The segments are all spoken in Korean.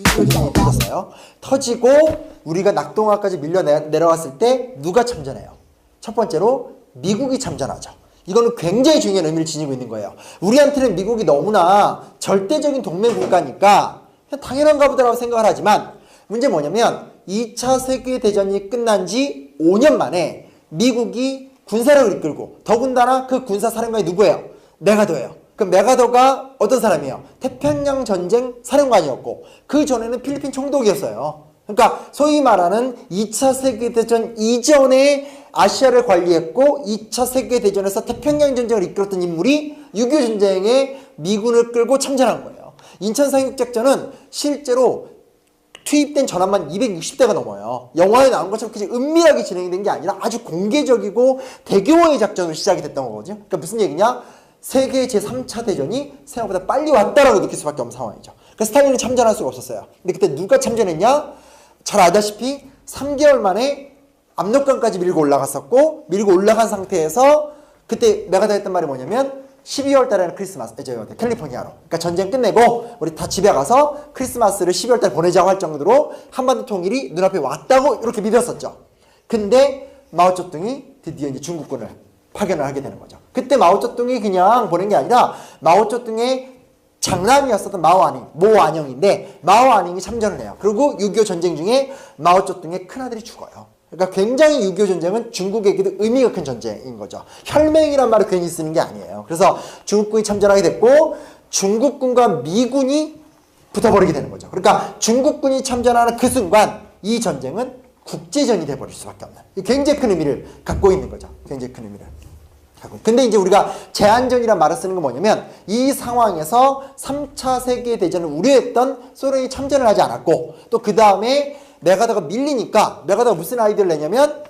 전쟁이 터졌어요. 터지고 우리가 낙동강까지 밀려 내려왔을 때 누가 참전해요? 첫 번째로 미국이 참전하죠. 이거는 굉장히 중요한 의미를 지니고 있는 거예요. 우리한테는 미국이 너무나 절대적인 동맹 국가니까 그냥 당연한가 보다라고 생각을 하지만 문제는 뭐냐면 2차 세계대전이 끝난 지 5년 만에 미국이 군사력을 이끌고 더군다나 그 군사사령관이 누구예요? 메가더예요. 그 메가더가 어떤 사람이에요? 태평양 전쟁 사령관이었고 그 전에는 필리핀 총독이었어요. 그러니까 소위 말하는 2차 세계대전 이전에 아시아를 관리했고 2차 세계대전에서 태평양 전쟁을 이끌었던 인물이 6.25 전쟁에 미군을 끌고 참전한 거예요. 인천 상륙작전은 실제로 투입된 전함만 260대가 넘어요. 영화에 나온 것처럼 그렇게 은밀하게 진행된 게 아니라 아주 공개적이고 대규모의 작전으로 시작이 됐던 거거든요. 그러니까 무슨 얘기냐? 세계 제3차 대전이 생각보다 빨리 왔다라고 느낄 수밖에 없는 상황이죠. 그래서 스탈린은 참전할 수가 없었어요. 근데 그때 누가 참전했냐? 잘 알다시피 3개월 만에 압록강까지 밀고 올라갔었고 밀고 올라간 상태에서 그때 메가더 했던 말이 뭐냐면 12월 달에는 크리스마스, 캘리포니아로. 그러니까 전쟁 끝내고 우리 다 집에 가서 크리스마스를 12월 달에 보내자고 할 정도로 한반도 통일이 눈앞에 왔다고 이렇게 믿었었죠. 근데 마오쩌둥이 드디어 이제 중국군을 파견을 하게 되는 거죠. 그때 마오쩌둥이 그냥 보낸 게 아니라 마오쩌둥의 장남이었었던 모안영인데 마오안영이 참전을 해요. 그리고 6.25 전쟁 중에 마오쩌둥의 큰아들이 죽어요. 그러니까 굉장히 6.25 전쟁은 중국에게도 의미가 큰 전쟁인 거죠. 혈맹이란 말을 괜히 쓰는 게 아니에요. 그래서 중국군이 참전하게 됐고 중국군과 미군이 붙어버리게 되는 거죠. 그러니까 중국군이 참전하는 그 순간 이 전쟁은 국제전이 돼버릴 수밖에 없는 굉장히 큰 의미를 갖고 있는 거죠. 굉장히 큰 의미를. 근데 이제 우리가 제한전이란 말을 쓰는 건 뭐냐면 이 상황에서 3차 세계대전을 우려했던 소련이 참전을 하지 않았고 또 그 다음에 메가더가 밀리니까 메가더가 무슨 아이디어를 내냐면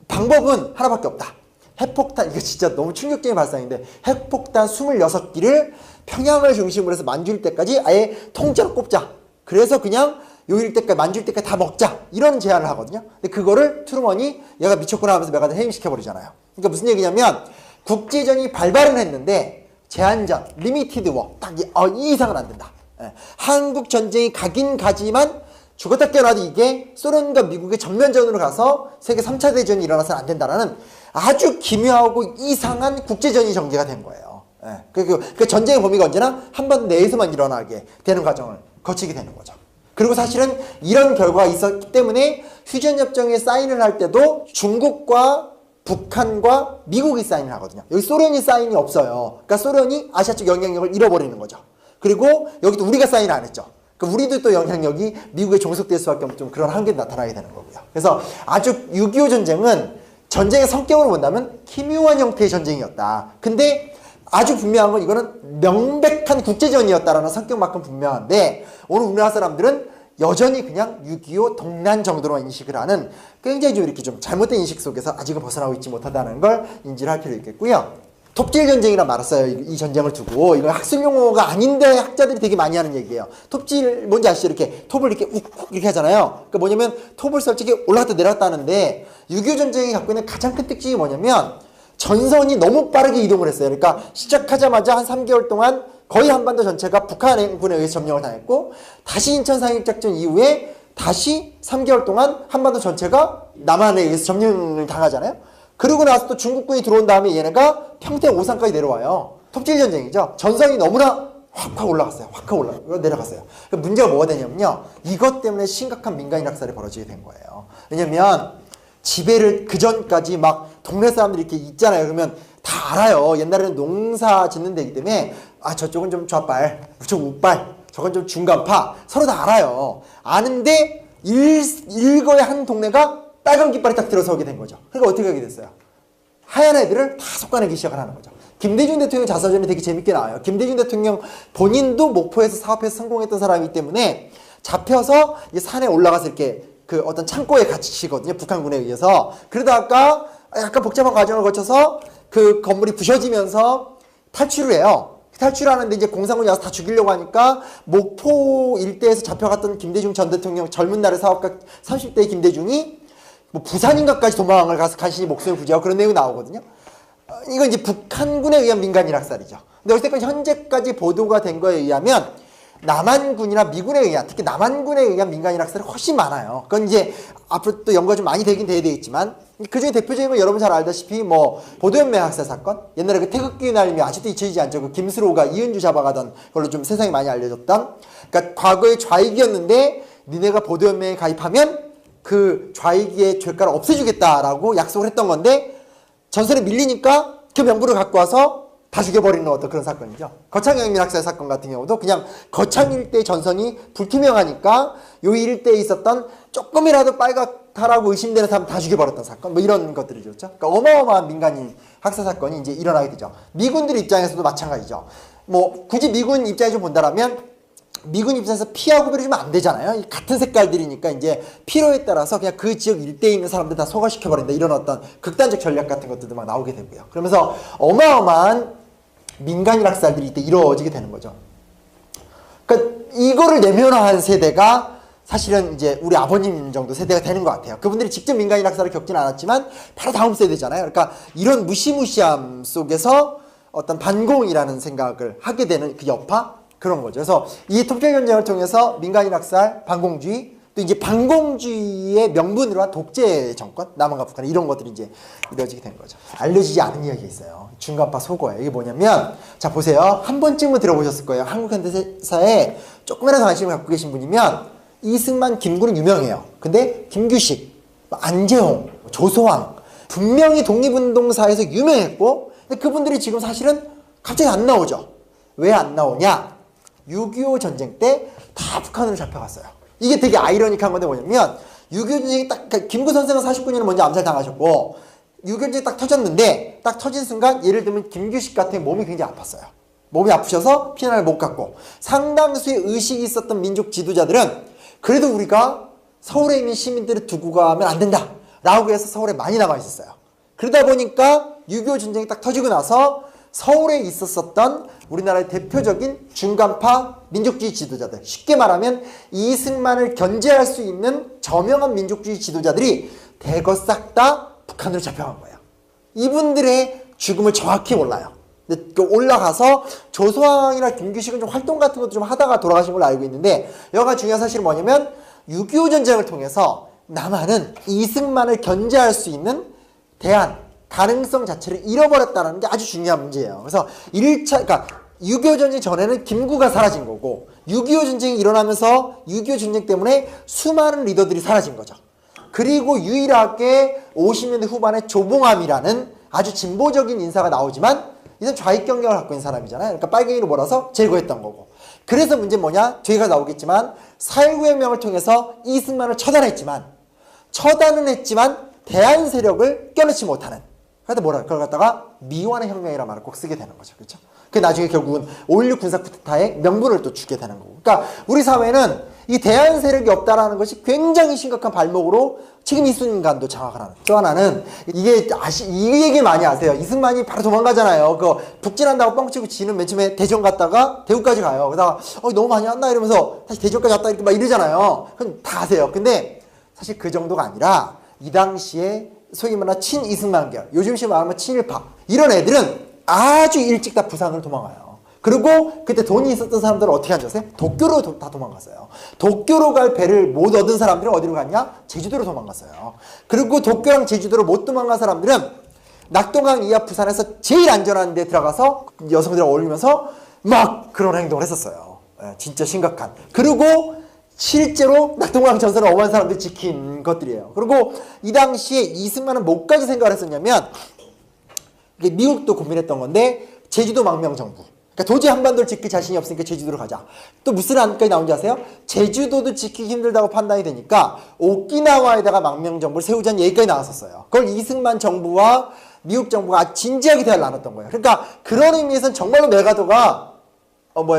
방법은 하나밖에 없다. 핵폭탄, 이거 진짜 너무 충격적인 발상인데 핵폭탄 26기를 평양을 중심으로 해서 만주일 때까지 아예 통째로 꼽자. 그래서 그냥 요일 때까지 만주일 때까지 다 먹자. 이런 제안을 하거든요. 근데 그거를 트루먼이 얘가 미쳤구나 하면서 메가더 해임시켜버리잖아요. 그러니까 무슨 얘기냐면 국제전이 발발은 했는데 제한전, 리미티드 워, 딱 이 이상은 안 된다. 한국 전쟁이 가긴 가지만 죽었다 깨어나도 이게 소련과 미국의 전면전으로 가서 세계 3차 대전이 일어나서는 안 된다라는 아주 기묘하고 이상한 국제전이 전개가 된 거예요. 그 전쟁의 범위가 언제나 한반도 내에서만 일어나게 되는 과정을 거치게 되는 거죠. 그리고 사실은 이런 결과가 있었기 때문에 휴전협정에 사인을 할 때도 중국과 북한과 미국이 사인을 하거든요. 여기 소련이 사인이 없어요. 그러니까 소련이 아시아 쪽 영향력을 잃어버리는 거죠. 그리고 여기도 우리가 사인을 안 했죠. 그러니까 우리도 또 영향력이 미국에 종속될 수밖에 없는 좀 그런 한계도 나타나게 되는 거고요. 그래서 아주 6.25 전쟁은 전쟁의 성격으로 본다면 기묘한 형태의 전쟁이었다. 근데 아주 분명한 건 이거는 명백한 국제전이었다라는 성격만큼 분명한데 오늘 우리나라 사람들은 여전히 그냥 6.25 동란 정도로 인식을 하는 굉장히 좀 이렇게 좀 잘못된 인식 속에서 아직은 벗어나고 있지 못하다는 걸 인지를 할 필요가 있겠고요. 톱질 전쟁이란 말을 써요. 이 전쟁을 두고. 이건 학술 용어가 아닌데 학자들이 되게 많이 하는 얘기예요. 톱질 뭔지 아시죠? 이렇게 톱을 이렇게 욱욱 이렇게 하잖아요. 그러니까 뭐냐면 톱을 솔직히 올라갔다 내려갔다 하는데 6.25 전쟁이 갖고 있는 가장 큰 특징이 뭐냐면 전선이 너무 빠르게 이동을 했어요. 그러니까 시작하자마자 한 3개월 동안 거의 한반도 전체가 북한군에 의해서 점령을 당했고 다시 인천 상륙작전 이후에 다시 3개월 동안 한반도 전체가 남한에 의해서 점령을 당하잖아요. 그러고 나서 또 중국군이 들어온 다음에 얘네가 평택 오산까지 내려와요. 톱질 전쟁이죠. 전선이 너무나 확 올라갔어요. 내려갔어요. 문제가 뭐가 되냐면요. 이것 때문에 심각한 민간인 학살이 벌어지게 된 거예요. 왜냐면 지배를 그 전까지 막 동네 사람들이 이렇게 있잖아요. 그러면 다 알아요. 옛날에는 농사 짓는 데이기 때문에 저쪽은 좀 좌빨, 저쪽은 우빨, 저건 좀 중간파 서로 다 알아요. 아는데 일거에 한 동네가 빨간 깃발이 딱 들어서게 된 거죠. 그러니까 어떻게 하게 됐어요? 하얀 애들을 다 솎아내기 시작을 하는 거죠. 김대중 대통령 자서전이 되게 재밌게 나와요. 김대중 대통령 본인도 목포에서 사업해서 성공했던 사람이기 때문에 잡혀서 산에 올라가서 이렇게 그 어떤 창고에 갇히거든요. 북한군에 의해서. 그러다가 약간 복잡한 과정을 거쳐서 그 건물이 부셔지면서 탈출을 해요. 탈출하는데 이제 공산군이 와서 다 죽이려고 하니까 목포 일대에서 잡혀갔던 김대중 전 대통령 젊은 날의 사업가 30대의 김대중이 뭐 부산인가까지 도망을 가서 간신히 목숨을 부지하고 그런 내용이 나오거든요. 이건 이제 북한군에 의한 민간인 학살이죠. 근데 어쨌든 현재까지 보도가 된 거에 의하면 남한군이나 미군에 의한, 특히 남한군에 의한 민간인 학살이 훨씬 많아요. 그건 이제 앞으로 또 연구가 좀 많이 되긴 돼야 되겠지만, 그중에 대표적인 건 여러분 잘 알다시피 뭐 보도연맹 학살 사건, 옛날에 그 태극기 날리며 아직도 잊혀지지 않죠. 그 김수로가 이은주 잡아가던 걸로 좀 세상에 많이 알려졌던, 그러니까 과거의 좌익이었는데 니네가 보도연맹에 가입하면 그 좌익의 죄가를 없애주겠다라고 약속을 했던 건데, 전선에 밀리니까 그 명부를 갖고 와서 다 죽여버리는 어떤 그런 사건이죠. 거창경민 학살 사건 같은 경우도 그냥 거창 일대 전선이 불투명하니까 요 일대에 있었던 조금이라도 빨갛다라고 의심되는 사람 다 죽여버렸던 사건, 뭐 이런 것들이죠. 그러니까 어마어마한 민간인 학살 사건이 이제 일어나게 되죠. 미군들 입장에서도 마찬가지죠. 뭐 굳이 미군 입장에서 본다라면 미군 입장에서 피하 구별이 좀 안 되잖아요. 같은 색깔들이니까 이제 필요에 따라서 그냥 그 지역 일대에 있는 사람들 다 소화시켜버린다. 이런 어떤 극단적 전략 같은 것들도 막 나오게 되고요. 그러면서 어마어마한 민간인 학살들이 이때 이루어지게 되는 거죠. 그러니까 이거를 내면화한 세대가 사실은 이제 우리 아버님 정도 세대가 되는 것 같아요. 그분들이 직접 민간인 학살을 겪지는 않았지만 바로 다음 세대잖아요. 그러니까 이런 무시무시함 속에서 어떤 반공이라는 생각을 하게 되는 그 여파, 그런 거죠. 그래서 이 톱경 전쟁을 통해서 민간인 학살, 반공주의, 또 이제 반공주의의 명분으로 한 독재 정권, 남한과 북한 이런 것들이 이제 이루어지게 된 거죠. 알려지지 않은 이야기가 있어요. 중간파 속어예요. 이게 뭐냐면, 자 보세요. 한 번쯤은 들어보셨을 거예요. 한국 현대사에 조금이라도 관심을 갖고 계신 분이면 이승만, 김구는 유명해요. 근데 김규식, 안재홍, 조소왕 분명히 독립운동사에서 유명했고, 근데 그분들이 지금 사실은 갑자기 안 나오죠. 왜 안 나오냐? 6.25 전쟁 때 다 북한으로 잡혀갔어요. 이게 되게 아이러니한 건데 뭐냐면 6.25 전쟁이 딱, 그러니까 김구 선생은 49년에 먼저 암살당하셨고 6.25 전쟁이 딱 터졌는데 딱 터진 순간 예를 들면 김규식 같은 몸이 굉장히 아팠어요. 몸이 아프셔서 피난을 못 갔고 상당수의 의식이 있었던 민족 지도자들은 그래도 우리가 서울에 있는 시민들을 두고 가면 안 된다 라고 해서 서울에 많이 남아 있었어요. 그러다 보니까 6.25 전쟁이 딱 터지고 나서 서울에 있었던 우리나라의 대표적인 중간파 민족주의 지도자들, 쉽게 말하면 이승만을 견제할 수 있는 저명한 민족주의 지도자들이 대거 싹 다 북한으로 잡혀간 거예요. 이분들의 죽음을 정확히 몰라요. 근데 올라가서 조소왕이나 김규식은 좀 활동 같은 것도 좀 하다가 돌아가신 걸로 알고 있는데, 여기가 중요한 사실은 뭐냐면 6.25 전쟁을 통해서 남한은 이승만을 견제할 수 있는 대안, 가능성 자체를 잃어버렸다는 게 아주 중요한 문제예요. 그래서 1차, 그러니까 6.25 전쟁 전에는 김구가 사라진 거고 6.25 전쟁이 일어나면서 6.25 전쟁 때문에 수많은 리더들이 사라진 거죠. 그리고 유일하게 50년대 후반에 조봉암이라는 아주 진보적인 인사가 나오지만 이건 좌익 경력을 갖고 있는 사람이잖아요. 그러니까 빨갱이로 몰아서 제거했던 거고. 그래서 문제는 뭐냐? 뒤에가 나오겠지만 4.19 혁명을 통해서 이승만을 처단은 했지만 대한 세력을 껴넣지 못하는, 그래도 뭐라 그걸 갖다가 미완의 혁명이라는 말을 꼭 쓰게 되는 거죠. 그렇죠? 그 나중에 결국은 5.16 군사 쿠데타의 명분을 또 주게 되는 거고. 그러니까 우리 사회는 이 대한 세력이 없다라는 것이 굉장히 심각한 발목으로 지금 이 순간도 장악을 하는. 또 하나는 이게 이 얘기 많이 아세요. 이승만이 바로 도망가잖아요. 그 북진한다고 뻥치고 지는 맨 처음에 대전 갔다가 대구까지 가요. 그러다가 너무 많이 왔나 이러면서 다시 대전까지 왔다 이렇게 막 이러잖아요. 그건 다 아세요. 근데 사실 그 정도가 아니라 이 당시에 소위 말하는 친이승만계열, 요즘식 말하면 친일파, 이런 애들은 아주 일찍 다 부산으로 도망가요. 그리고 그때 돈이 있었던 사람들은 어떻게 한지 아세요? 도쿄로 다 도망갔어요. 도쿄로 갈 배를 못 얻은 사람들은 어디로 갔냐? 제주도로 도망갔어요. 그리고 도쿄랑 제주도로 못 도망간 사람들은 낙동강 이하 부산에서 제일 안전한 데 들어가서 여성들이랑 어울리면서 막 그런 행동을 했었어요. 진짜 심각한. 그리고 실제로 낙동강 전선을 어마한 사람들이 지킨 것들이에요. 그리고 이 당시에 이승만은 뭐까지 생각을 했었냐면, 미국도 고민했던 건데 제주도 망명정부, 그러니까 도저히 한반도를 지킬 자신이 없으니까 제주도로 가자. 또 무슨 안까지 나온지 아세요? 제주도도 지키기 힘들다고 판단이 되니까 오키나와에다가 망명정부를 세우자는 얘기까지 나왔었어요. 그걸 이승만 정부와 미국 정부가 진지하게 대화를 나눴던 거예요. 그러니까 그런 의미에서는 정말로 메가더가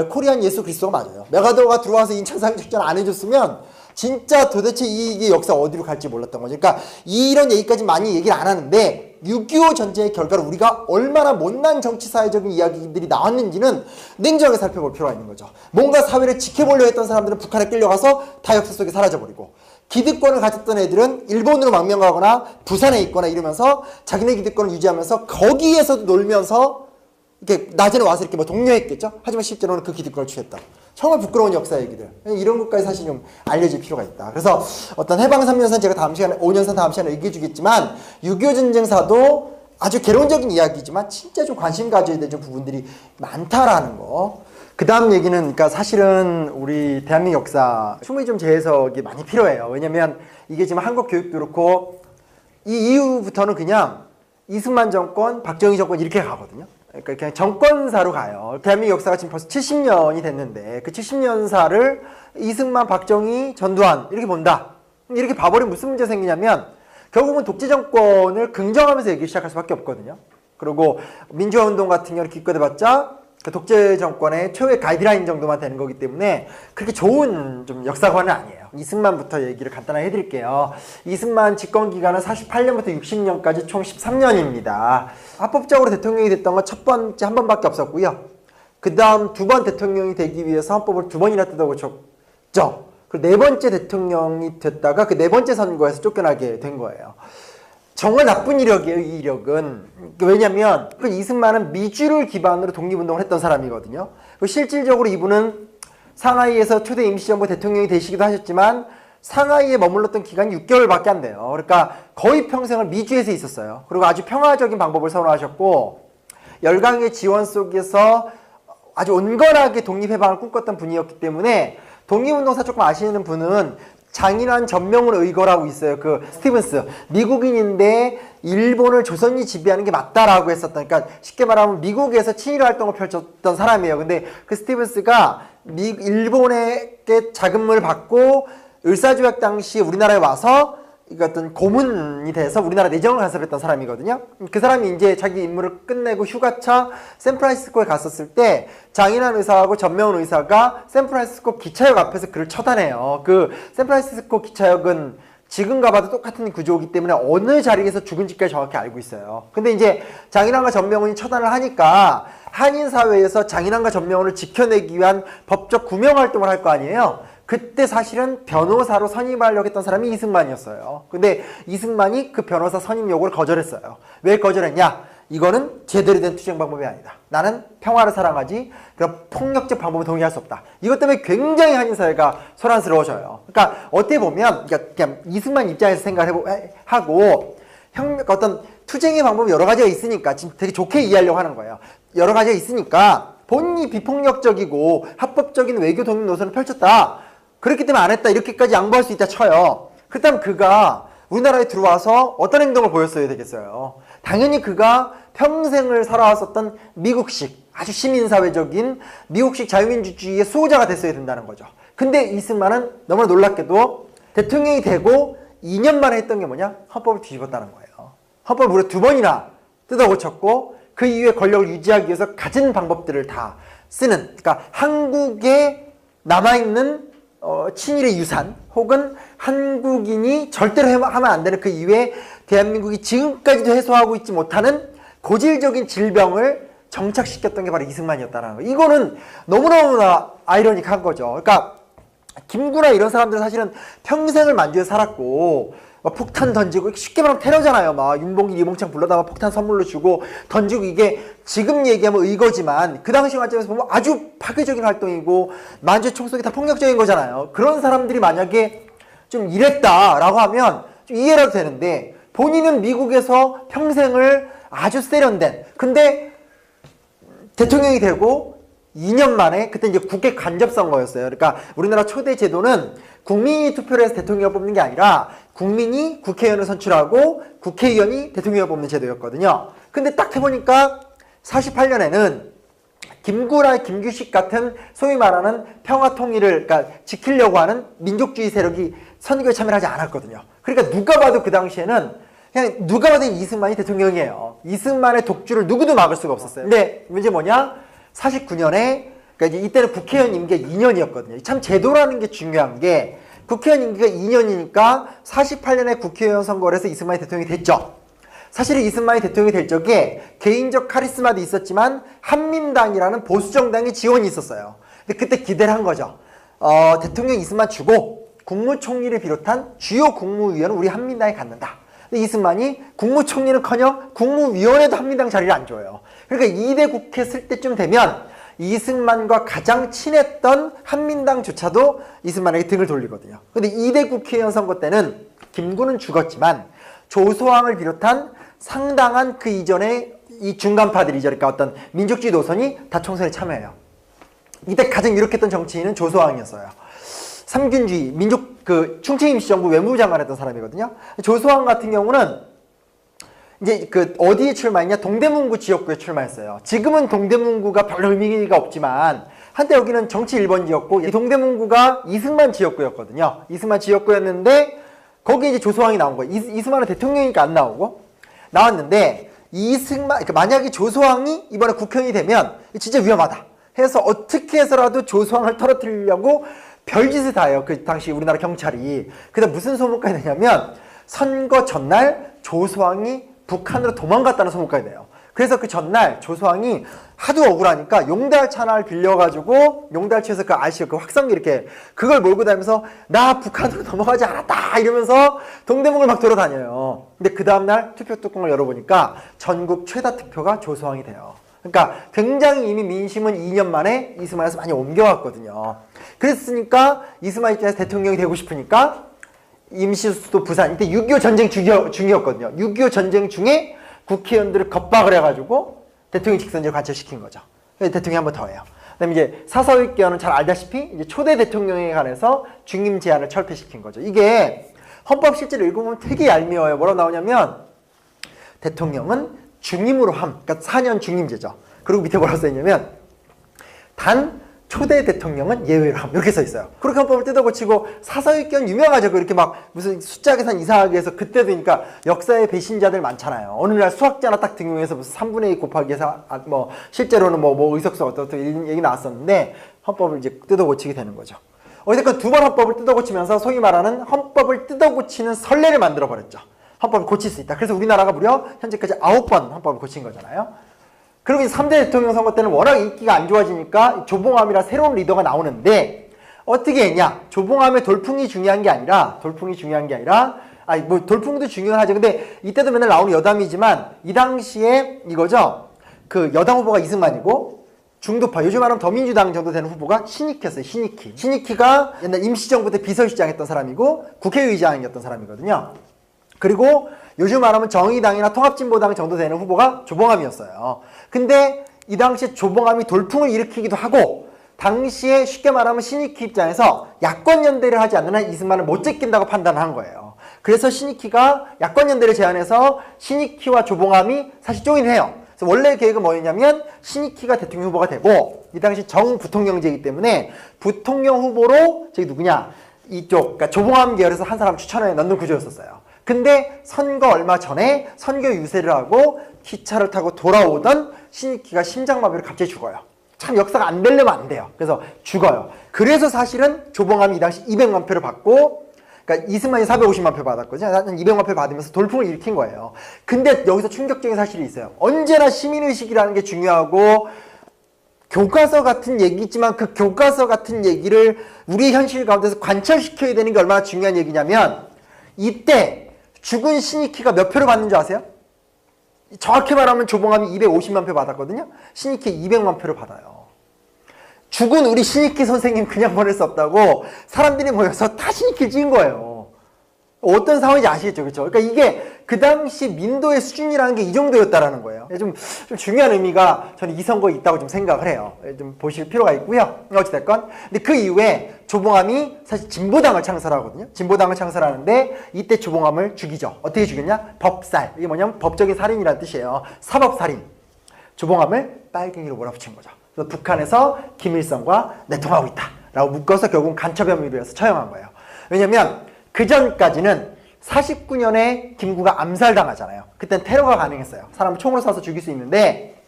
코리안 예수 그리스도가 맞아요. 메가더가 들어와서 인천상륙 작전 안 해줬으면 진짜 도대체 이게 역사 어디로 갈지 몰랐던 거죠. 그러니까 이런 얘기까지 많이 얘기를 안 하는데 6.25 전쟁의 결과로 우리가 얼마나 못난 정치사회적인 이야기들이 나왔는지는 냉정하게 살펴볼 필요가 있는 거죠. 뭔가 사회를 지켜보려 했던 사람들은 북한에 끌려가서 다 역사 속에 사라져버리고, 기득권을 가졌던 애들은 일본으로 망명가거나 부산에 있거나 이러면서 자기네 기득권을 유지하면서 거기에서도 놀면서 이렇게 낮에는 와서 이렇게 뭐 독려했겠죠. 하지만 실제로는 그 기득권을 취했다. 정말 부끄러운 역사 얘기들. 이런 것까지 사실 좀 알려질 필요가 있다. 그래서 어떤 해방 3년산 제가 다음 시간에, 5년산 다음 시간에 얘기해 주겠지만 6.25 전쟁사도 아주 개론적인 이야기지만 진짜 좀 관심 가져야 될 부분들이 많다라는 거. 그 다음 얘기는, 그러니까 사실은 우리 대한민국 역사 충분히 좀 재해석이 많이 필요해요. 왜냐면 이게 지금 한국 교육도 그렇고 이 이후부터는 그냥 이승만 정권, 박정희 정권 이렇게 가거든요. 그러니까 그냥 정권사로 가요. 대한민국 역사가 지금 벌써 70년이 됐는데 그 70년사를 이승만, 박정희, 전두환 이렇게 본다. 이렇게 봐버리면 무슨 문제가 생기냐면 결국은 독재 정권을 긍정하면서 얘기 시작할 수밖에 없거든요. 그리고 민주화 운동 같은 경우는 기껏해봤자 그 독재 정권의 최후의 가이드라인 정도만 되는 거기 때문에 그렇게 좋은 좀 역사관은 아니에요. 이승만부터 얘기를 간단하게 해드릴게요. 이승만 집권 기간은 48년부터 60년까지 총 13년입니다. 합법적으로 대통령이 됐던 건 첫 번째 한 번밖에 없었고요. 그 다음 두 번 대통령이 되기 위해서 헌법을 2번이나 뜯어고쳤죠. 그 네 번째 대통령이 됐다가 그 네 번째 선거에서 쫓겨나게 된 거예요. 정말 나쁜 이력이에요, 이 이력은. 왜냐면 그 이승만은 미주를 기반으로 독립운동을 했던 사람이거든요. 실질적으로 이분은 상하이에서 초대 임시정부 대통령이 되시기도 하셨지만 상하이에 머물렀던 기간이 6개월밖에 안 돼요. 그러니까 거의 평생을 미주에서 있었어요. 그리고 아주 평화적인 방법을 선호하셨고 열강의 지원 속에서 아주 온건하게 독립해방을 꿈꿨던 분이었기 때문에 독립운동사 조금 아시는 분은 장인환 전명훈 의거라고 있어요. 그 스티븐스. 미국인인데 일본을 조선이 지배하는 게 맞다라고 했었던, 그러니까 쉽게 말하면 미국에서 친일 활동을 펼쳤던 사람이에요. 근데 그 스티븐스가 일본에게 자금을 받고 을사조약 당시 우리나라에 와서 어떤 고문이 돼서 우리나라 내정을 간섭했던 사람이거든요. 그 사람이 이제 자기 임무를 끝내고 휴가차 샌프란시스코에 갔었을 때 장인환 의사하고 전명훈 의사가 샌프란시스코 기차역 앞에서 그를 처단해요. 그 샌프란시스코 기차역은 지금 가봐도 똑같은 구조이기 때문에 어느 자리에서 죽은지까지 정확히 알고 있어요. 근데 이제 장인환과 전명훈이 처단을 하니까 한인사회에서 장인환과 전명훈을 지켜내기 위한 법적 구명활동을 할 거 아니에요. 그때 사실은 변호사로 선임하려고 했던 사람이 이승만이었어요. 근데 이승만이 그 변호사 선임 요구를 거절했어요. 왜 거절했냐? 이거는 제대로 된 투쟁 방법이 아니다. 나는 평화를 사랑하지 그런 폭력적 방법에 동의할 수 없다. 이것 때문에 굉장히 한인사회가 소란스러워져요. 그러니까 어떻게 보면 그냥 이승만 입장에서 생각을 하고 어떤 투쟁의 방법이 여러 가지가 있으니까 지금 되게 좋게 이해하려고 하는 거예요. 여러 가지가 있으니까 본인이 비폭력적이고 합법적인 외교 독립 노선을 펼쳤다. 그렇기 때문에 안 했다. 이렇게까지 양보할 수 있다 쳐요. 그렇다면 그가 우리나라에 들어와서 어떤 행동을 보였어야 되겠어요. 당연히 그가 평생을 살아왔었던 미국식 아주 시민사회적인 미국식 자유민주주의의 수호자가 됐어야 된다는 거죠. 근데 이승만은 너무나 놀랍게도 대통령이 되고 2년 만에 했던 게 뭐냐? 헌법을 뒤집었다는 거예요. 헌법을 무려 2번이나 뜯어고쳤고 그 이후에 권력을 유지하기 위해서 가진 방법들을 다 쓰는, 그러니까 한국에 남아있는 친일의 유산 혹은 한국인이 절대로 하면 안 되는 그 이후에 대한민국이 지금까지도 해소하고 있지 못하는 고질적인 질병을 정착시켰던 게 바로 이승만이었다는 거예요. 이거는 너무너무나 아이러닉한 거죠. 그러니까 김구나 이런 사람들은 사실은 평생을 만주에서 살았고 막 폭탄 던지고 쉽게 말하면 테러잖아요. 막 윤봉길, 이몽창 불러다가 폭탄 선물로 주고 던지고 이게 지금 얘기하면 의거지만 그 당시 관점에서 보면 아주 파괴적인 활동이고 만주의 총속이 다 폭력적인 거잖아요. 그런 사람들이 만약에 좀 이랬다라고 하면 좀 이해라도 되는데 본인은 미국에서 평생을 아주 세련된 근데 대통령이 되고 2년 만에 그때 이제 국회 간접 선거였어요. 그러니까 우리나라 초대 제도는 국민이 투표를 해서 대통령을 뽑는 게 아니라 국민이 국회의원을 선출하고 국회의원이 대통령을 뽑는 제도였거든요. 근데 딱 해보니까 48년에는 김구라, 김규식 같은 소위 말하는 평화 통일을 그러니까 지키려고 하는 민족주의 세력이 선거에 참여하지 않았거든요. 그러니까 누가 봐도 그 당시에는 그냥 누가 봐도 이승만이 대통령이에요. 이승만의 독주를 누구도 막을 수가 없었어요. 근데 문제 뭐냐? 49년에 그러니까 이제 이때는 국회의원 임기가 2년이었거든요. 참 제도라는 게 중요한 게 국회의원 임기가 2년이니까 48년에 국회의원 선거를 해서 이승만이 대통령이 됐죠. 사실 이승만이 대통령이 될 적에 개인적 카리스마도 있었지만 한민당이라는 보수정당의 지원이 있었어요. 근데 그때 기대를 한 거죠. 대통령 이승만 주고 국무총리를 비롯한 주요 국무위원은 우리 한민당에 갖는다. 근데 이승만이 국무총리는커녕 국무위원회도 한민당 자리를 안 줘요. 그러니까 2대 국회 쓸 때쯤 되면 이승만과 가장 친했던 한민당조차도 이승만에게 등을 돌리거든요. 근데 2대 국회의원 선거 때는 김구는 죽었지만 조소왕을 비롯한 상당한 그 이전에 이 중간파들이죠. 그러니까 어떤 민족주의 노선이 다 총선에 참여해요. 이때 가장 유력했던 정치인은 조소왕이었어요. 삼균주의, 민족, 충청 임시정부 외무부 장관 했던 사람이거든요. 조소왕 같은 경우는 이제 어디에 출마했냐? 동대문구 지역구에 출마했어요. 지금은 동대문구가 별로 의미가 없지만 한때 여기는 정치 1번지였고 이 동대문구가 이승만 지역구였거든요. 이승만 지역구였는데 거기에 이제 조소왕이 나온 거예요. 이승만은 대통령이니까 안 나오고 나왔는데 그러니까 만약에 조소왕이 이번에 국회의원이 되면 진짜 위험하다 해서 어떻게 해서라도 조소왕을 떨어뜨리려고 별짓을 다 해요. 그 당시 우리나라 경찰이. 그다음 무슨 소문까지 되냐면 선거 전날 조소왕이 북한으로 도망갔다는 소문까지 돼요. 그래서 그 전날 조소왕이 하도 억울하니까 용달차 하나를 빌려가지고 용달차에서 그 아시죠? 그 확성기 이렇게 그걸 몰고 다니면서 나 북한으로 넘어가지 않았다 이러면서 동대문을 막 돌아다녀요. 근데 그 다음날 투표 뚜껑을 열어보니까 전국 최다 득표가 조소왕이 돼요. 그러니까 굉장히 이미 민심은 2년 만에 이승만에서 많이 옮겨왔거든요. 그랬으니까 이승만 입장에서 대통령이 되고 싶으니까 임시수도 부산 이때 6.25 전쟁 중이었거든요. 6.25 전쟁 중에 국회의원들을 겁박을 해가지고 대통령 직선제를 관철시킨 거죠. 대통령이 한 번 더 해요. 그다음에 이제 사서익계원은 잘 알다시피 이제 초대 대통령에 관해서 중임 제한을 철폐시킨 거죠. 이게 헌법 실제로 읽어보면 되게 얄미워요. 뭐라고 나오냐면 대통령은 중임으로 함, 그러니까 4년 중임제죠. 그리고 밑에 뭐라고 써있냐면 단 초대 대통령은 예외로 함 이렇게 써 있어요. 그렇게 헌법을 뜯어고치고 사서익견 유명하죠. 그렇게 막 무슨 숫자 계산 이상하게 해서 그때도 그러니까 역사의 배신자들 많잖아요. 어느 날 수학자 하나 딱 등용해서 무슨 3분의 2 곱하기 해서 뭐 실제로는 뭐 의석수 어떻게 이런 얘기 나왔었는데 헌법을 이제 뜯어고치게 되는 거죠. 어쨌든 두 번 헌법을 뜯어고치면서 소위 말하는 헌법을 뜯어고치는 선례를 만들어 버렸죠. 헌법을 고칠 수 있다. 그래서 우리나라가 무려 현재까지 9번 헌법을 고친 거잖아요. 그리고 3대 대통령 선거 때는 워낙 인기가 안 좋아지니까 조봉암이라 새로운 리더가 나오는데 어떻게 했냐? 조봉암의 돌풍이 중요한 게 아니라 아니 뭐 돌풍도 중요하죠. 근데 이때도 맨날 나오는 여담이지만 이 당시에 이거죠. 그 여당 후보가 이승만이고 중도파 요즘 말하면 더민주당 정도 되는 후보가 신익희였어요. 신익희가 옛날 임시정부 때 비서실장 했던 사람이고 국회의장이었던 사람이거든요. 그리고 요즘 말하면 정의당이나 통합진보당 정도 되는 후보가 조봉암이었어요. 근데 이 당시에 조봉암이 돌풍을 일으키기도 하고 당시에 쉽게 말하면 신익희 입장에서 야권연대를 하지 않는 한 이승만을 못 제낀다고 판단한 거예요. 그래서 신익희가 야권연대를 제안해서 신익희와 조봉암이 사실 조인을 해요. 그래서 원래 계획은 뭐였냐면 신익희가 대통령 후보가 되고 이 당시 정부통령제이기 때문에 부통령 후보로 저기 누구냐 이쪽 그러니까 조봉암 계열에서 한 사람 추천해 넣는 구조였었어요. 근데 선거 얼마 전에 선거 유세를 하고 기차를 타고 돌아오던 신익희가 심장마비로 갑자기 죽어요. 참 역사가 안 되려면 안 돼요. 그래서 죽어요. 그래서 사실은 조봉암이 이 당시 200만 표를 받고 그러니까 이승만이 450만 표 받았거든요. 200만 표 받으면서 돌풍을 일으킨 거예요. 근데 여기서 충격적인 사실이 있어요. 언제나 시민의식이라는 게 중요하고 교과서 같은 얘기지만 그 교과서 같은 얘기를 우리 현실 가운데서 관철시켜야 되는 게 얼마나 중요한 얘기냐면 이때 죽은 신익희가 몇 표를 받는 줄 아세요? 정확히 말하면 조봉암이 250만 표 받았거든요. 신익희 200만 표를 받아요. 죽은 우리 신익희 선생님 그냥 보낼 수 없다고 사람들이 모여서 다 신익희를 찍은 거예요. 어떤 상황인지 아시겠죠? 그렇죠? 그러니까 이게 그 당시 민도의 수준이라는 게 이 정도였다라는 거예요. 좀 중요한 의미가 저는 이 선거에 있다고 좀 생각을 해요. 좀 보실 필요가 있고요. 어찌됐건. 근데 그 이후에 조봉암이 사실 진보당을 창설하거든요. 진보당을 창설하는데 이때 조봉암을 죽이죠. 어떻게 죽였냐? 법살. 이게 뭐냐면 법적인 살인이라는 뜻이에요. 사법살인. 조봉암을 빨갱이로 몰아붙인 거죠. 그래서 북한에서 김일성과 내통하고 있다. 라고 묶어서 결국은 간첩 혐의로 해서 처형한 거예요. 왜냐면 그 전까지는 49년에 김구가 암살당하잖아요. 그땐 테러가 가능했어요. 사람을 총으로 쏴서 죽일 수 있는데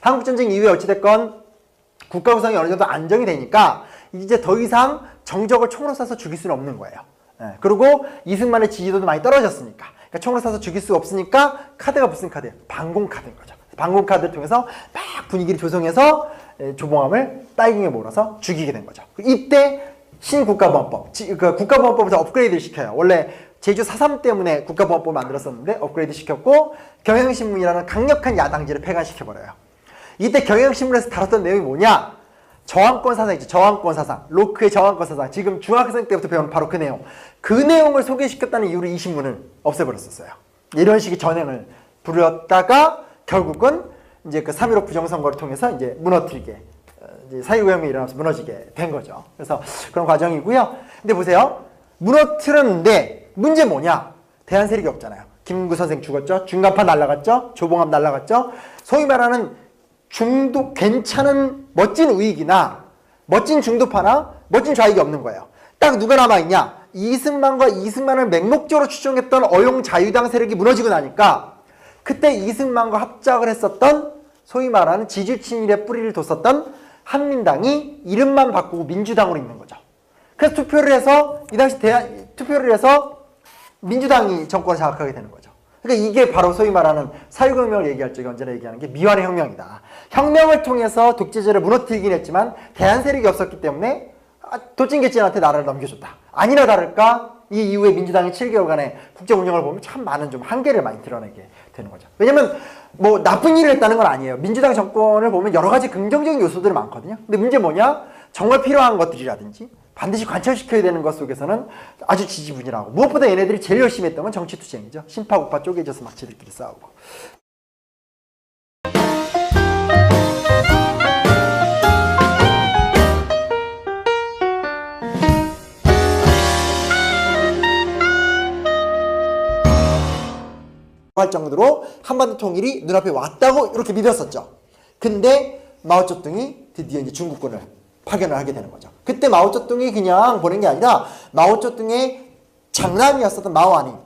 한국전쟁 이후에 어찌됐건 국가 구성이 어느 정도 안정이 되니까 이제 더 이상 정적을 총으로 쏴서 죽일 수는 없는 거예요. 그리고 이승만의 지지도도 많이 떨어졌으니까 그러니까 총으로 쏴서 죽일 수 없으니까 카드가 무슨 카드예요? 방공카드인 거죠. 방공카드를 통해서 막 분위기를 조성해서 조봉암을 빨갱이에 몰아서 죽이게 된 거죠. 이때 신국가보안법, 국가보안법을 업그레이드를 시켜요. 원래 제주 4.3 때문에 국가보안법을 만들었었는데 업그레이드 시켰고 경향신문이라는 강력한 야당지를 폐간시켜버려요. 이때 경향신문에서 다뤘던 내용이 뭐냐? 저항권 사상 있죠. 저항권 사상. 로크의 저항권 사상. 지금 중학생 때부터 배운 바로 그 내용. 그 내용을 소개시켰다는 이유로 이 신문을 없애버렸었어요. 이런 식의 전횡을 부렸다가 결국은 이제 그 3.15 부정선거를 통해서 이제 무너뜨리게, 이제 사회革명이 일어나면서 무너지게 된 거죠. 그래서 그런 과정이고요. 근데 보세요. 무너뜨렸는데 문제 뭐냐? 대안 세력이 없잖아요. 김구 선생 죽었죠. 중간파 날라갔죠. 조봉암 날라갔죠. 소위 말하는 중도 괜찮은 멋진 우익이나 멋진 중도파나 멋진 좌익이 없는 거예요. 딱 누가 남아있냐? 이승만과 이승만을 맹목적으로 추종했던 어용 자유당 세력이 무너지고 나니까 그때 이승만과 합작을 했었던 소위 말하는 지주친일의 뿌리를 뒀었던 한민당이 이름만 바꾸고 민주당으로 있는 거죠. 그래서 투표를 해서 이 당시 투표를 해서 민주당이 정권을 장악하게 되는 거죠. 그러니까 이게 바로 소위 말하는 사회革명을 얘기할 적에 언제나 얘기하는 게 미완의 혁명이다. 혁명을 통해서 독재제를 무너뜨리긴 했지만 대안 세력이 없었기 때문에 도찐개찐한테 나라를 넘겨줬다. 아니나 다를까 이 이후에 민주당이 7개월간의 국정 운영을 보면 참 많은 좀 한계를 많이 드러내게 되는 거죠. 왜냐면 뭐 나쁜 일을 했다는 건 아니에요. 민주당 정권을 보면 여러 가지 긍정적인 요소들이 많거든요. 근데 문제 뭐냐? 정말 필요한 것들이라든지 반드시 관철시켜야 되는 것 속에서는 아주 지지분열하고, 무엇보다 얘네들이 제일 열심히 했던 건 정치투쟁이죠. 신파국파 쪼개져서 막 지들끼리 싸우고. 할 정도로 한반도 통일이 눈앞에 왔다고 이렇게 믿었었죠. 근데 마오쩌둥이 드디어 이제 중국군을 파견을 하게 되는 거죠. 그때 마오쩌둥이 그냥 보낸 게 아니라 마오쩌둥의 장남이었었던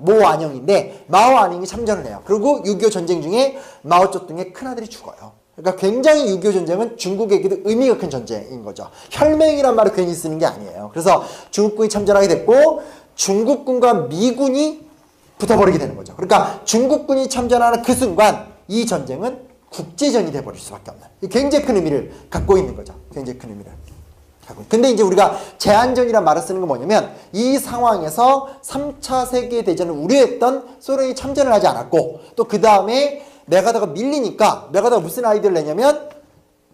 모안영인데 마오안영이 참전을 해요. 그리고 6.25 전쟁 중에 마오쩌둥의 큰아들이 죽어요. 그러니까 굉장히 6.25 전쟁은 중국에게도 의미가 큰 전쟁인 거죠. 혈맹이란 말을 괜히 쓰는 게 아니에요. 그래서 중국군이 참전하게 됐고 중국군과 미군이 붙어버리게 되는 거죠. 그러니까 중국군이 참전하는 그 순간 이 전쟁은 국제전이 돼버릴 수밖에 없는, 굉장히 큰 의미를 갖고 있는 거죠. 굉장히 큰 의미를 갖고. 근데 이제 우리가 제한전이란 말을 쓰는 건 뭐냐면 이 상황에서 3차 세계대전을 우려했던 소련이 참전을 하지 않았고 또 그 다음에 메가더가 밀리니까 메가더가 무슨 아이디어를 내냐면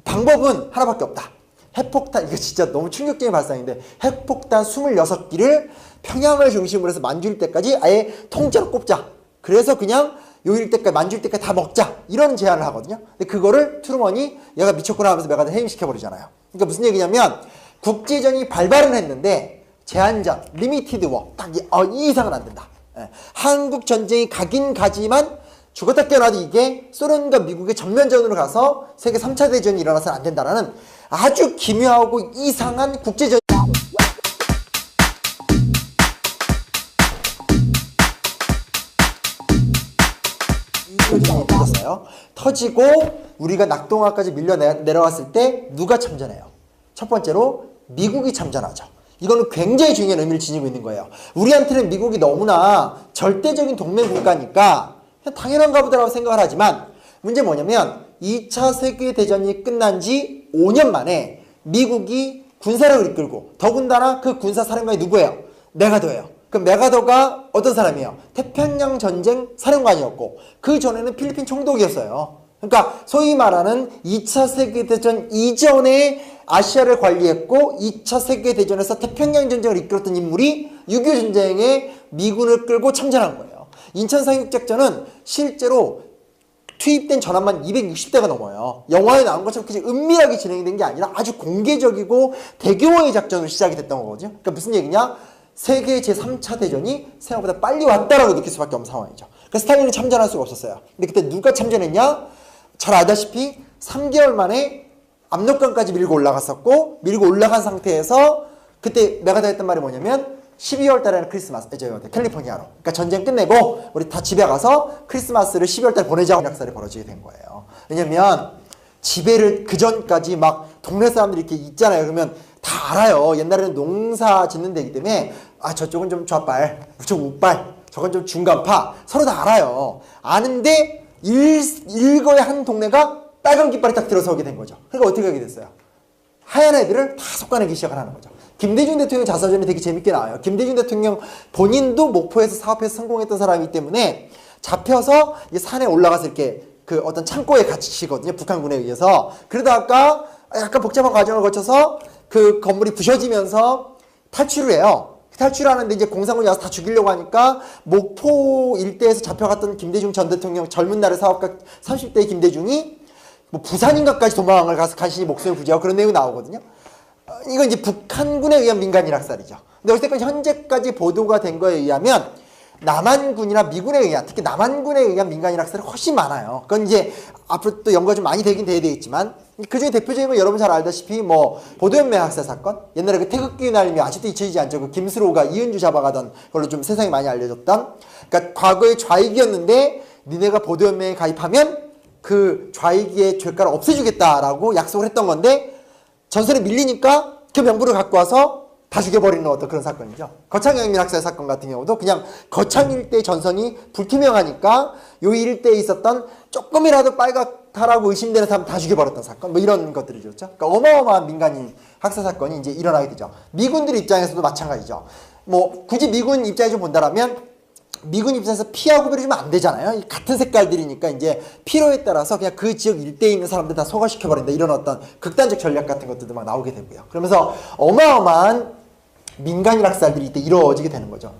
방법은 하나밖에 없다. 핵폭탄, 이거 진짜 너무 충격적인 발상인데 핵폭탄 26기를 평양을 중심으로 해서 만주일 때까지 아예 통째로 꼽자. 그래서 그냥 요 일때까지 만주일 때까지 다 먹자. 이런 제안을 하거든요. 근데 그거를 트루먼이 얘가 미쳤구나 하면서 메가더 해임시켜버리잖아요. 그러니까 무슨 얘기냐면 국제전이 발발은 했는데 제한전, 리미티드 워, 딱 이 이상은 안 된다. 예. 한국 전쟁이 가긴 가지만 죽었다 깨어나도 이게 소련과 미국의 전면전으로 가서 세계 3차 대전이 일어나서는 안 된다라는 아주 기묘하고 이상한 국제전. 터지고 우리가 낙동강까지 밀려 내려왔을 때 누가 참전해요? 첫 번째로 미국이 참전하죠. 이거는 굉장히 중요한 의미를 지니고 있는 거예요. 우리한테는 미국이 너무나 절대적인 동맹 국가니까 그냥 당연한가 보다라고 생각을 하지만 문제 뭐냐면 2차 세계대전이 끝난 지 5년 만에 미국이 군사력을 이끌고 더군다나 그 군사사령관이 누구예요? 메가더예요. 그럼 메가더가 어떤 사람이에요? 태평양 전쟁 사령관이었고 그 전에는 필리핀 총독이었어요. 그러니까 소위 말하는 2차 세계대전 이전에 아시아를 관리했고 2차 세계대전에서 태평양 전쟁을 이끌었던 인물이 6.25 전쟁에 미군을 끌고 참전한 거예요. 인천 상륙작전은 실제로 투입된 전함만 260대가 넘어요. 영화에 나온 것처럼 그냥 은밀하게 진행된 게 아니라 아주 공개적이고 대규모의 작전으로 시작이 됐던 거거든요. 그러니까 무슨 얘기냐? 세계 제3차 대전이 생각보다 빨리 왔다라고 느낄 수밖에 없는 상황이죠. 그래서 스탈린이 참전할 수가 없었어요. 근데 그때 누가 참전했냐? 잘 알다시피 3개월 만에 압록강까지 밀고 올라갔었고 밀고 올라간 상태에서 그때 메가더 했던 말이 뭐냐면 12월 달에는 크리스마스, 캘리포니아로. 그러니까 전쟁 끝내고 우리 다 집에 가서 크리스마스를 12월 달 보내자고 약살이 벌어지게 된 거예요. 왜냐면 지배를 그 전까지 막 동네 사람들이 이렇게 있잖아요. 그러면 다 알아요. 옛날에는 농사 짓는 데이기 때문에 아 저쪽은 좀 좌빨, 저쪽은 우빨, 저건 좀 중간파 서로 다 알아요. 아는데 일거에 한 동네가 빨간 깃발이 딱 들어서게 된 거죠. 그러니까 어떻게 하게 됐어요? 하얀 애들을 다 솎아내기 시작을 하는 거죠. 김대중 대통령 자서전이 되게 재밌게 나와요. 김대중 대통령 본인도 목포에서 사업해서 성공했던 사람이기 때문에 잡혀서 산에 올라가서 이렇게 그 어떤 창고에 갇히거든요. 북한군에 의해서. 그러다가 약간 복잡한 과정을 거쳐서 그 건물이 부셔지면서 탈출을 해요. 탈출하는데 이제 공산군이 와서 다 죽이려고 하니까 목포 일대에서 잡혀갔던 김대중 전 대통령 젊은 날의 사업가 30대 김대중이 뭐 부산인가까지 도망을 가서 간신히 목숨을 부지하고 그런 내용이 나오거든요. 이건 이제 북한군에 의한 민간인 학살이죠. 근데 어쨌든 현재까지 보도가 된 거에 의하면 남한군이나 미군에 의한, 특히 남한군에 의한 민간인 학살이 훨씬 많아요. 그건 이제 앞으로 또 연구가 좀 많이 되긴 돼야 되겠지만, 그중에 대표적인 건 여러분 잘 알다시피 뭐 보도연맹 학살 사건, 옛날에 그 태극기 날림이 아직도 잊혀지지 않죠. 그 김수로가 이은주 잡아가던 걸로 좀 세상에 많이 알려졌던, 그러니까 과거의 좌익이었는데 니네가 보도연맹에 가입하면 그 좌익의 죄가를 없애주겠다라고 약속을 했던 건데 전선에 밀리니까 그 명분을 갖고 와서 다 죽여버리는 어떤 그런 사건이죠. 거창경민 학살 사건 같은 경우도 그냥 거창 일대 전선이 불투명하니까 요 일대에 있었던 조금이라도 빨갛다라고 의심되는 사람 다 죽여버렸던 사건, 뭐 이런 것들이죠. 그러니까 어마어마한 민간인 학살 사건이 이제 일어나게 되죠. 미군들 입장에서도 마찬가지죠. 뭐 굳이 미군 입장에서 본다라면 미군 입장에서 피하고 그러면 안 되잖아요. 같은 색깔들이니까 이제 필요에 따라서 그냥 그 지역 일대에 있는 사람들 다 소화시켜버린다. 이런 어떤 극단적 전략 같은 것들도 막 나오게 되고요. 그러면서 어마어마한 민간인 학살들이 이때 이루어지게 되는 거죠.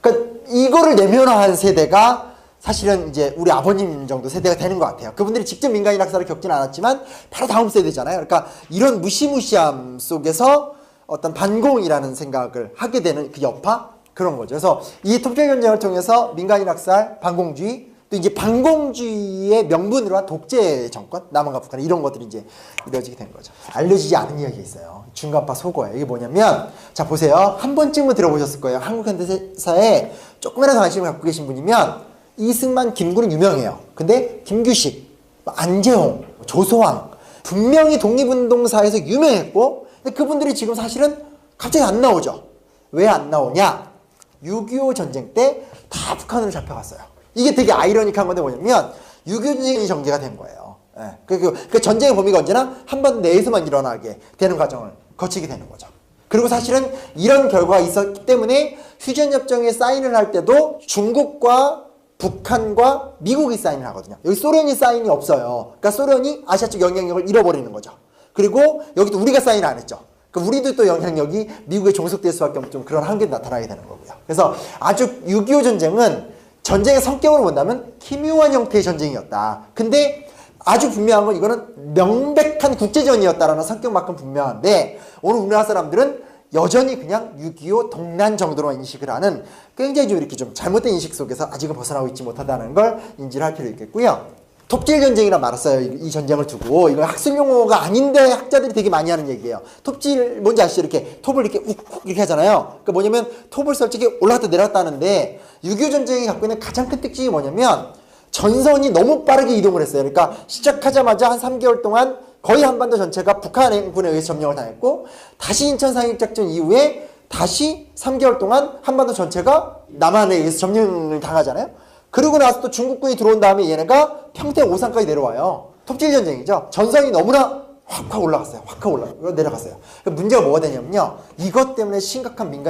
그러니까 이거를 내면화한 세대가 사실은 이제 우리 아버님 정도 세대가 되는 것 같아요. 그분들이 직접 민간인 학살을 겪지는 않았지만 바로 다음 세대잖아요. 그러니까 이런 무시무시함 속에서 어떤 반공이라는 생각을 하게 되는 그 여파, 그런 거죠. 그래서 이 톱질 전쟁을 통해서 민간인 학살, 반공주의, 또 이제 반공주의의 명분으로 한 독재 정권, 남한과 북한 이런 것들이 이제 이루어지게 된 거죠. 알려지지 않은 이야기가 있어요. 중간파 속어예요. 이게 뭐냐면, 자 보세요. 한 번쯤은 들어보셨을 거예요. 한국 현대사에 조금이라도 관심을 갖고 계신 분이면 이승만, 김구는 유명해요. 근데 김규식, 안재홍, 조소왕 분명히 독립운동사에서 유명했고, 근데 그분들이 지금 사실은 갑자기 안 나오죠. 왜 안 나오냐? 6.25 전쟁 때 다 북한으로 잡혀갔어요. 이게 되게 아이러니한 건데 뭐냐면 6.25 전쟁이 전개가 된 거예요. 예. 그 전쟁의 범위가 언제나 한반도 내에서만 일어나게 되는 과정을 거치게 되는 거죠. 그리고 사실은 이런 결과가 있었기 때문에 휴전협정에 사인을 할 때도 중국과 북한과 미국이 사인을 하거든요. 여기 소련이 사인이 없어요. 그러니까 소련이 아시아 쪽 영향력을 잃어버리는 거죠. 그리고 여기도 우리가 사인을 안 했죠. 그러니까 우리도 또 영향력이 미국에 종속될 수밖에 없는 좀 그런 한계도 나타나게 되는 거고요. 그래서 아주 6.25 전쟁은 전쟁의 성격으로 본다면 기묘한 형태의 전쟁이었다. 근데 아주 분명한 건 이거는 명백한 국제전이었다라는 성격만큼 분명한데 오늘 우리나라 사람들은 여전히 그냥 6.25 동란 정도로 인식을 하는 굉장히 좀 이렇게 좀 잘못된 인식 속에서 아직은 벗어나고 있지 못하다는 걸 인지를 할 필요 있겠고요. 톱질 전쟁이라 말았어요. 이 전쟁을 두고. 이건 학술 용어가 아닌데 학자들이 되게 많이 하는 얘기예요. 톱질 뭔지 아시죠? 이렇게 톱을 이렇게 욱욱 이렇게 하잖아요. 그러니까 뭐냐면 톱을 솔직히 올라갔다 내려갔다 하는데 6.25 전쟁이 갖고 있는 가장 큰 특징이 뭐냐면 전선이 너무 빠르게 이동을 했어요. 그러니까 시작하자마자 한 3개월 동안 거의 한반도 전체가 북한군에 의해서 점령을 당했고 다시 인천 상륙작전 이후에 다시 3개월 동안 한반도 전체가 남한에 의해서 점령을 당하잖아요. 그러고 나서 또 중국군이 들어온 다음에 얘네가 평택 오산까지 내려와요. 톱질 전쟁이죠. 전선이 너무나 확 올라갔어요. 확 내려갔어요. 그러니까 문제가 뭐가 되냐면요. 이것 때문에 심각한 민간